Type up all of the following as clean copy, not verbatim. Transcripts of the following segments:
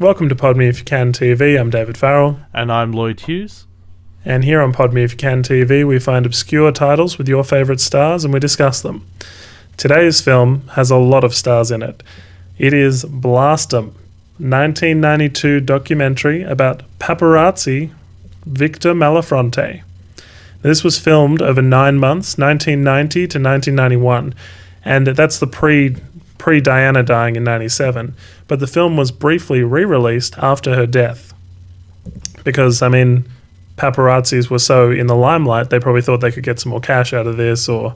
Welcome to Pod Me If You Can TV. I'm David Farrell. And I'm Lloyd Hughes. And here on Pod Me If You Can TV, we find obscure titles with your favourite stars and we discuss them. Today's film has a lot of stars in it. It is Blast 'Em, 1992 documentary about paparazzi Victor Malafronte. This was filmed over 9 months, 1990 to 1991, and that's the pre-Diana dying in 97. But the film was briefly re-released after her death because, paparazzis were so in the limelight, they probably thought they could get some more cash out of this or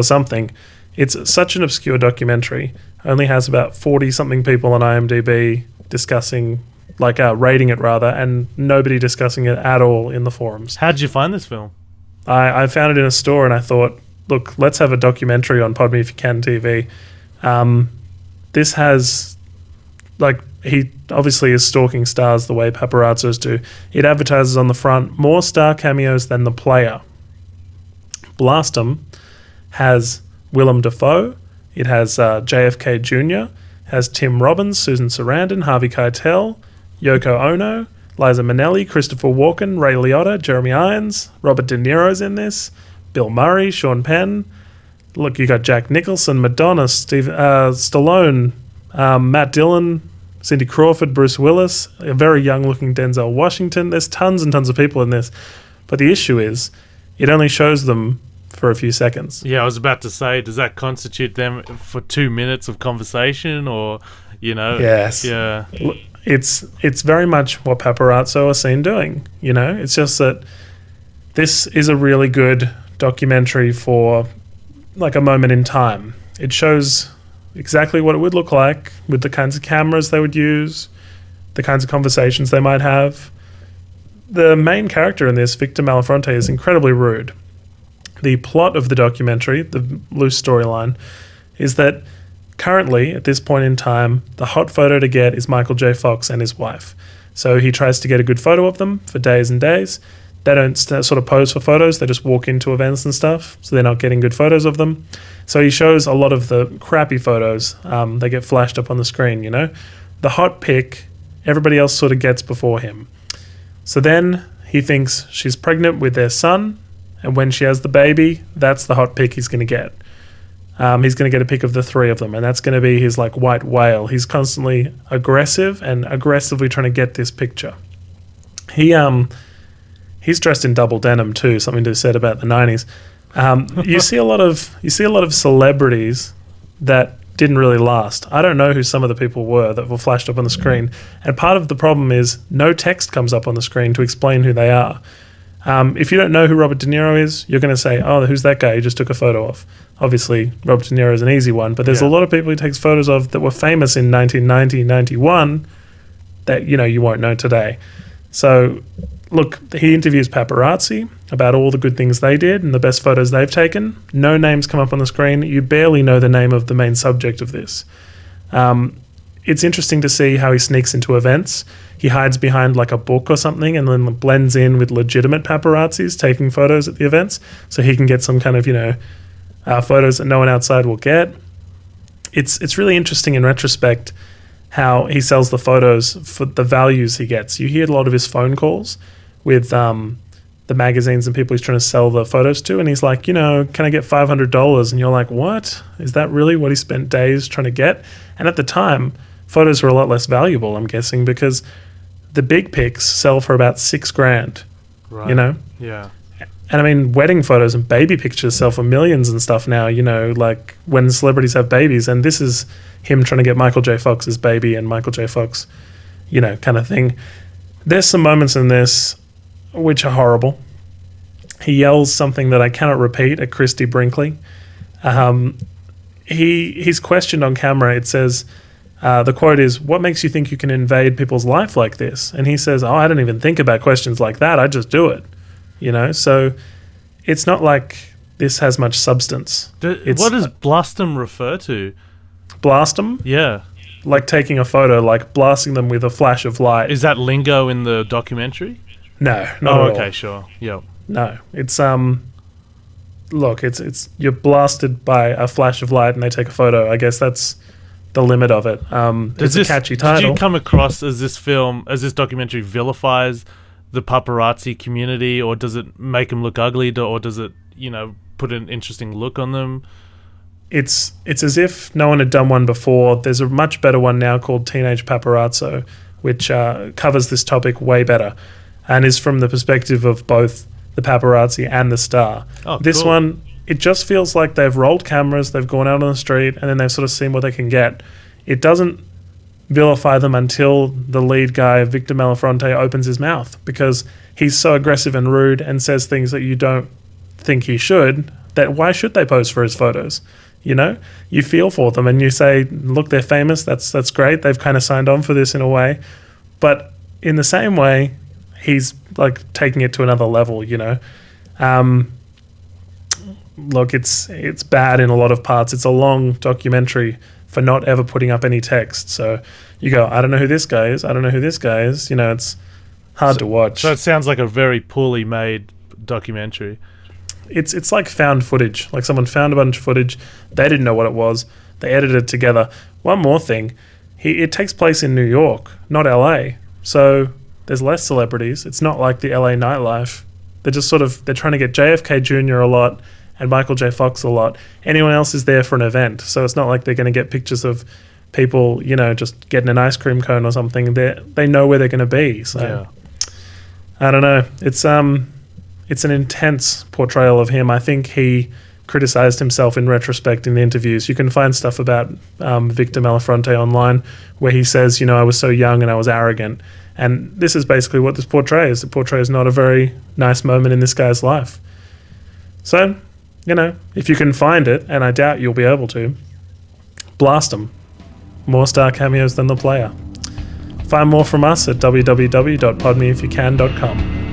something. It's such an obscure documentary. Only has about 40-something people on IMDb discussing, rating it rather, and nobody discussing it at all in the forums. How did you find this film? I found it in a store and I thought, look, let's have a documentary on Pod Me If You Can TV. This has, he obviously is stalking stars the way paparazzos do. It advertises on the front more star cameos than The Player. Blast 'Em has Willem Dafoe. It has JFK Jr., has Tim Robbins, Susan Sarandon, Harvey Keitel, Yoko Ono, Liza Minnelli, Christopher Walken, Ray Liotta, Jeremy Irons, Robert De Niro's in this, Bill Murray, Sean Penn. Look, you got Jack Nicholson, Madonna, Stallone, Matt Dillon, Cindy Crawford, Bruce Willis, a very young-looking Denzel Washington. There's tons and tons of people in this. But the issue is, it only shows them for a few seconds. Yeah, I was about to say, does that constitute them for 2 minutes of conversation or, Yes. Yeah. It's very much what paparazzo are seen doing, It's just that this is a really good documentary for a moment in time. It shows exactly what it would look like with the kinds of cameras they would use, the kinds of conversations they might have. The main character in this, Victor Malafronte, is incredibly rude. The plot of the documentary, the loose storyline, is that currently, at this point in time, the hot photo to get is Michael J. Fox and his wife. So he tries to get a good photo of them for days and days. They don't sort of pose for photos. They just walk into events and stuff, so they're not getting good photos of them. So he shows a lot of the crappy photos. They get flashed up on the screen, The hot pic, everybody else sort of gets before him. So then he thinks she's pregnant with their son, and when she has the baby, that's the hot pic he's going to get. He's going to get a pic of the three of them, and that's going to be his white whale. He's constantly aggressive and aggressively trying to get this picture. He's dressed in double denim too, something to be said about the 90s. You see a lot of celebrities that didn't really last. I don't know who some of the people were that were flashed up on the screen, and part of the problem is no text comes up on the screen to explain who they are. If you don't know who Robert De Niro is, you're going to say, oh, who's that guy you just took a photo of? Obviously, Robert De Niro is an easy one, but there's a lot of people he takes photos of that were famous in 1990, 91 that, you won't know today. So, look, he interviews paparazzi about all the good things they did and the best photos they've taken. No names come up on the screen. You barely know the name of the main subject of this. It's interesting to see how he sneaks into events. He hides behind a book or something and then blends in with legitimate paparazzis taking photos at the events so he can get some kind of, photos that no one outside will get. It's really interesting in retrospect how he sells the photos for the values he gets. You hear a lot of his phone calls with the magazines and people he's trying to sell the photos to, and he's like, can I get $500? And you're like, what? Is that really what he spent days trying to get? And at the time, photos were a lot less valuable, I'm guessing, because the big pics sell for about $6,000, right. Yeah. And wedding photos and baby pictures sell for millions and stuff now, when celebrities have babies. And this is him trying to get Michael J. Fox's baby and Michael J. Fox, kind of thing. There's some moments in this which are horrible. He yells something that I cannot repeat at Christy Brinkley. He's questioned on camera. It says, the quote is, "What makes you think you can invade people's life like this?" And he says, "Oh, I don't even think about questions like that. I just do it." So it's not like this has much substance. What does Blast 'Em refer to? Blast 'em? Yeah. Like taking a photo, like blasting them with a flash of light. Is that lingo in the documentary? No, not at all. Okay, sure. Yep. No, it's look, it's you're blasted by a flash of light and they take a photo. I guess that's the limit of it. It's a catchy title. Did you come across as this documentary vilifies the paparazzi community, or does it make them look ugly, or does it, put an interesting look on them? It's as if no one had done one before. There's a much better one now called Teenage Paparazzo, which covers this topic way better and is from the perspective of both the paparazzi and the star. Oh, this cool. one, it just feels like they've rolled cameras, they've gone out on the street, and then they've sort of seen what they can get. It doesn't vilify them until the lead guy, Victor Malafronte, opens his mouth, because he's so aggressive and rude and says things that you don't think he should, that why should they pose for his photos? You feel for them and you say, look, they're famous, that's great, they've kind of signed on for this in a way. But in the same way, he's like taking it to another level, Look, it's bad in a lot of parts. It's a long documentary for not ever putting up any text. So you go, I don't know who this guy is, I don't know who this guy is. It's hard to watch. So it sounds like a very poorly made documentary. It's like found footage. Like someone found a bunch of footage. They didn't know what it was. They edited it together. One more thing. It takes place in New York, not LA. So there's less celebrities. It's not like the LA nightlife. They're just they're trying to get JFK Jr. a lot and Michael J. Fox a lot. Anyone else is there for an event. So it's not like they're going to get pictures of people, just getting an ice cream cone or something. They know where they're going to be. So yeah. I don't know. It's an intense portrayal of him. I think he criticized himself in retrospect in the interviews. You can find stuff about Victor Malafronte online where he says, I was so young and I was arrogant. And this is basically what this portrays. It portrays not a very nice moment in this guy's life. So, if you can find it, and I doubt you'll be able to, blast them. More star cameos than the player. Find more from us at www.podmeifyoucan.com.